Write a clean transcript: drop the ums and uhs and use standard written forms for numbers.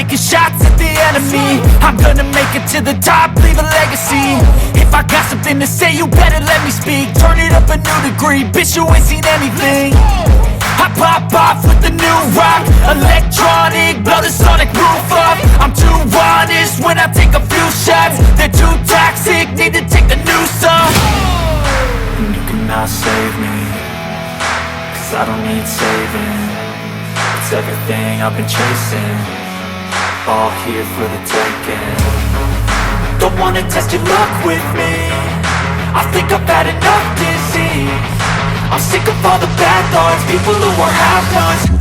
taking shots at the enemy. I'm gonna make it to the top, leave a legacy. If I got something to say, you better let me speak. Turn it up a new degree, bitch, you ain't seen anything. I pop off with the new rock, electronic, blow the sonic roof up. I'm too honest when I take a few shots. They're too toxic, need to take the noose off. And you cannot save me, cause I don't need saving. It's everything I've been chasing, all here for the taking. Don't wanna test your luck with me, I think I've had enough disease. I'm sick of all the bad thoughts, people who are half-nots.